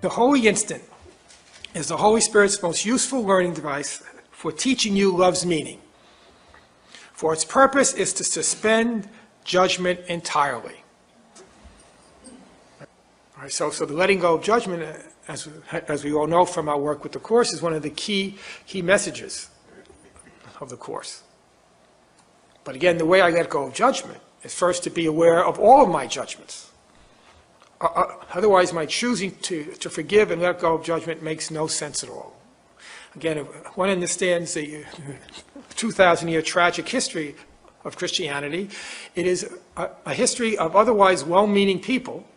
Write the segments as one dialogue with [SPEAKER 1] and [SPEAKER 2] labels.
[SPEAKER 1] The holy instant is the Holy Spirit's most useful learning device for teaching you love's meaning. For its purpose is to suspend judgment entirely. All right, so the letting go of judgment, as we all know from our work with the Course, is one of the key messages of the Course. But again, the way I let go of judgment is first to be aware of all of my judgments. Otherwise, my choosing to forgive and let go of judgment makes no sense at all. Again, if one understands the 2,000-year tragic history of Christianity, it is a history of otherwise well-meaning people,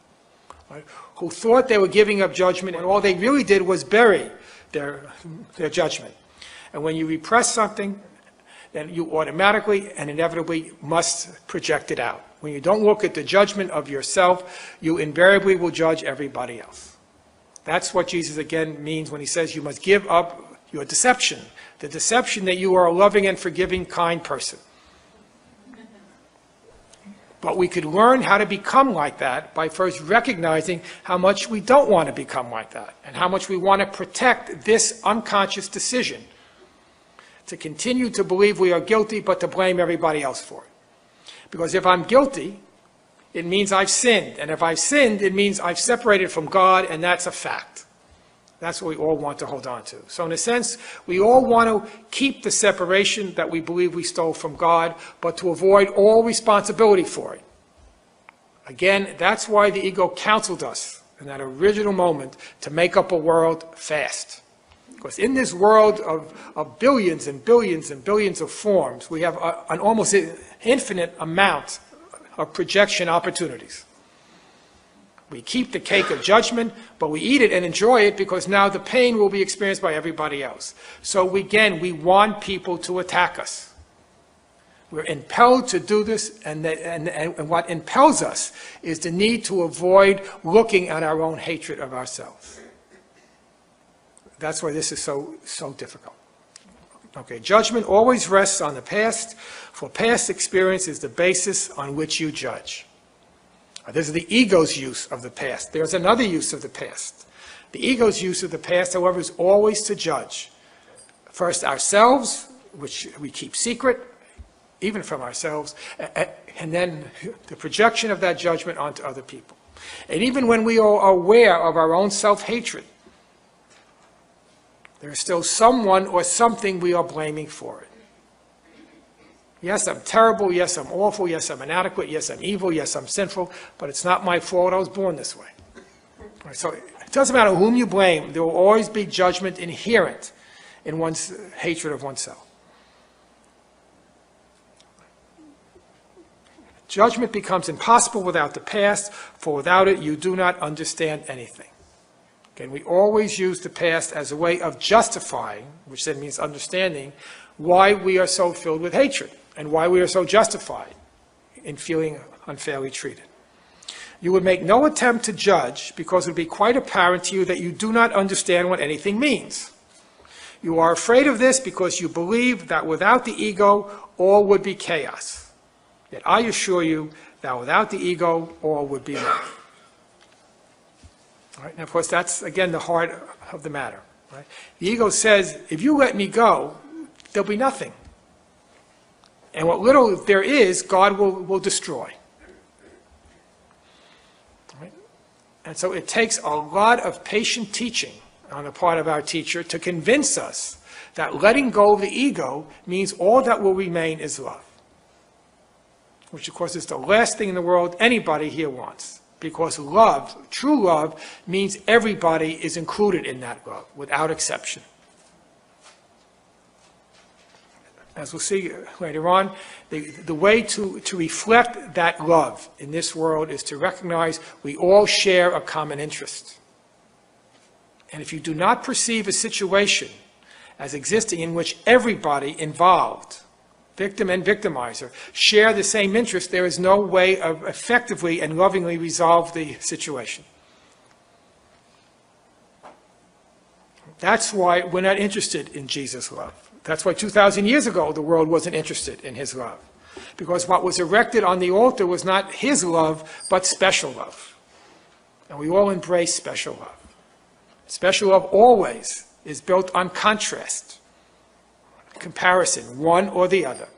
[SPEAKER 1] right, who thought they were giving up judgment, and all they really did was bury their judgment. And when you repress something, then you automatically and inevitably must project it out. When you don't look at the judgment of yourself, you invariably will judge everybody else. That's what Jesus again means when he says you must give up your deception, the deception that you are a loving and forgiving, kind person. But we could learn how to become like that by first recognizing how much we don't want to become like that and how much we want to protect this unconscious decision to continue to believe we are guilty but to blame everybody else for it. Because if I'm guilty, it means I've sinned. And if I've sinned, it means I've separated from God, and that's a fact. That's what we all want to hold on to. So in a sense, we all want to keep the separation that we believe we stole from God, but to avoid all responsibility for it. Again, that's why the ego counseled us in that original moment to make up a world fast. Because in this world of billions and billions and billions of forms, we have an almost infinite amount of projection opportunities. We keep the cake of judgment, but we eat it and enjoy it because now the pain will be experienced by everybody else. So we want people to attack us. We're impelled to do this, and what impels us is the need to avoid looking at our own hatred of ourselves. That's why this is so difficult. Okay, judgment always rests on the past, for past experience is the basis on which you judge. This is the ego's use of the past. There's another use of the past. The ego's use of the past, however, is always to judge. First ourselves, which we keep secret, even from ourselves, and then the projection of that judgment onto other people. And even when we are aware of our own self-hatred, there is still someone or something we are blaming for it. Yes, I'm terrible. Yes, I'm awful. Yes, I'm inadequate. Yes, I'm evil. Yes, I'm sinful. But it's not my fault. I was born this way. Right, so it doesn't matter whom you blame. There will always be judgment inherent in one's hatred of oneself. Judgment becomes impossible without the past, for without it you do not understand anything. Again, we always use the past as a way of justifying, which then means understanding, why we are so filled with hatred and why we are so justified in feeling unfairly treated. You would make no attempt to judge because it would be quite apparent to you that you do not understand what anything means. You are afraid of this because you believe that without the ego, all would be chaos. Yet I assure you that without the ego, all would be love. Right? And of course, that's, again, the heart of the matter. Right? The ego says, if you let me go, there'll be nothing. And what little there is, God will destroy. Right? And so it takes a lot of patient teaching on the part of our teacher to convince us that letting go of the ego means all that will remain is love. Which, of course, is the last thing in the world anybody here wants. Because love, true love, means everybody is included in that love, without exception. As we'll see later on, the way to reflect that love in this world is to recognize we all share a common interest. And if you do not perceive a situation as existing in which everybody involved, victim and victimizer, share the same interest, there is no way of effectively and lovingly resolve the situation. That's why we're not interested in Jesus' love. That's why 2,000 years ago the world wasn't interested in his love. Because what was erected on the altar was not his love, but special love. And we all embrace special love. Special love always is built on contrast, comparison, one or the other.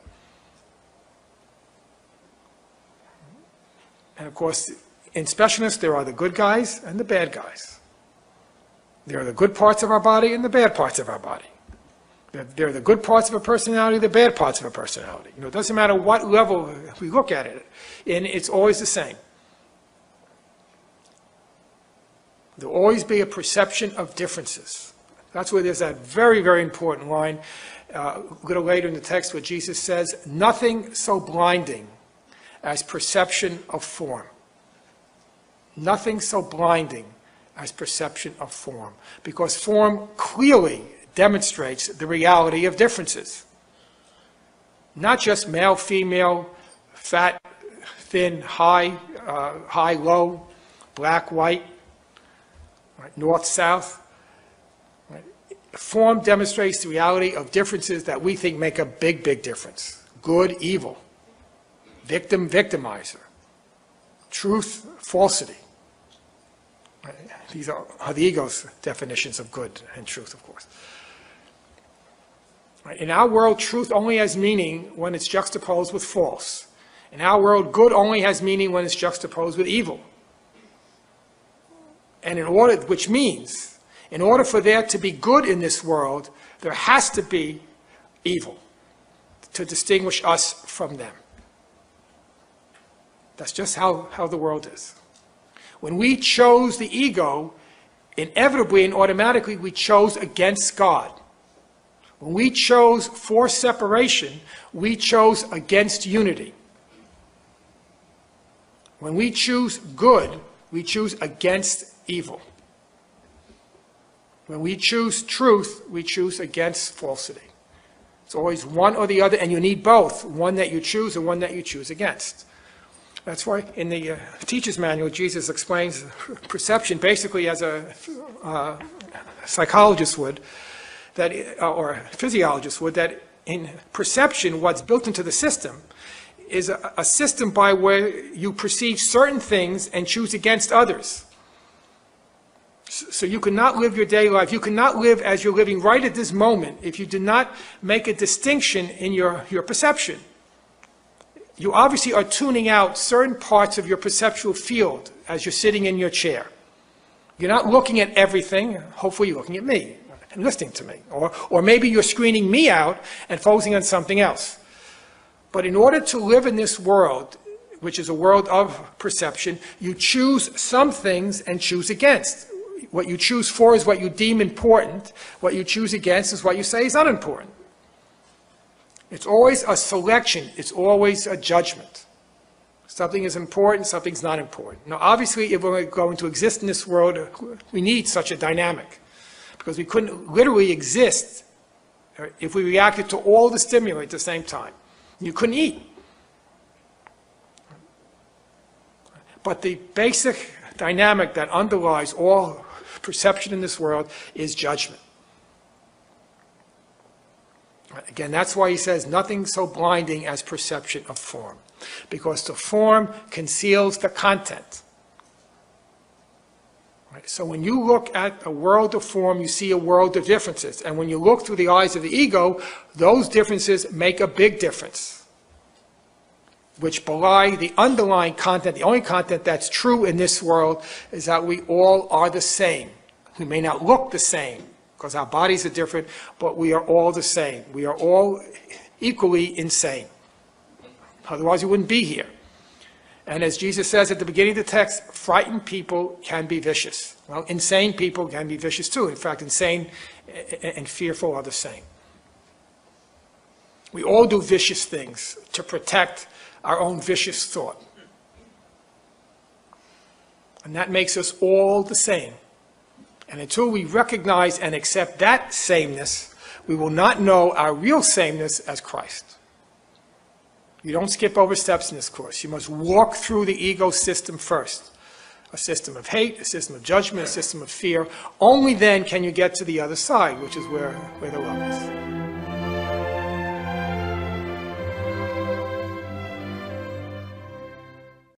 [SPEAKER 1] And of course, in specialness, there are the good guys and the bad guys. There are the good parts of our body and the bad parts of our body. There are the good parts of a personality, the bad parts of a personality. It doesn't matter what level we look at it, and it's always the same. There will always be a perception of differences. That's where there's that very, very important line a little later in the text where Jesus says, nothing so blinding as perception of form. Nothing so blinding as perception of form. Because form clearly demonstrates the reality of differences. Not just male, female, fat, thin, high, high, low, black, white, right, north, south. Right. Form demonstrates the reality of differences that we think make a big, big difference. Good, evil. Victim, victimizer. Truth, falsity. Right. These are the ego's definitions of good and truth, of course. Right. In our world, truth only has meaning when it's juxtaposed with false. In our world, good only has meaning when it's juxtaposed with evil. And which means, in order for there to be good in this world, there has to be evil to distinguish us from them. That's just how the world is. When we chose the ego, inevitably and automatically we chose against God. When we chose for separation, we chose against unity. When we choose good, we choose against evil. When we choose truth, we choose against falsity. It's always one or the other, and you need both, one that you choose and one that you choose against. That's why in the teacher's manual, Jesus explains perception basically as a psychologist would, or a physiologist would, that in perception, what's built into the system is a system by where you perceive certain things and choose against others. So you cannot live your daily life. You cannot live as you're living right at this moment if you do not make a distinction in your perception. You obviously are tuning out certain parts of your perceptual field as you're sitting in your chair. You're not looking at everything. Hopefully you're looking at me and listening to me. Or maybe you're screening me out and focusing on something else. But in order to live in this world, which is a world of perception, you choose some things and choose against. What you choose for is what you deem important. What you choose against is what you say is unimportant. It's always a selection. It's always a judgment. Something is important, something's not important. Now, obviously, if we're going to exist in this world, we need such a dynamic. Because we couldn't literally exist if we reacted to all the stimuli at the same time. You couldn't eat. But the basic dynamic that underlies all perception in this world is judgment. Again, that's why he says nothing so blinding as perception of form. Because the form conceals the content. Right? So when you look at a world of form, you see a world of differences. And when you look through the eyes of the ego, those differences make a big difference, which belie the underlying content. The only content that's true in this world is that we all are the same. We may not look the same, because our bodies are different, but we are all the same. We are all equally insane. Otherwise, we wouldn't be here. And as Jesus says at the beginning of the text, frightened people can be vicious. Well, insane people can be vicious too. In fact, insane and fearful are the same. We all do vicious things to protect our own vicious thought. And that makes us all the same. And until we recognize and accept that sameness, we will not know our real sameness as Christ. You don't skip over steps in this course. You must walk through the ego system first. A system of hate, a system of judgment, a system of fear. Only then can you get to the other side, which is where the love is.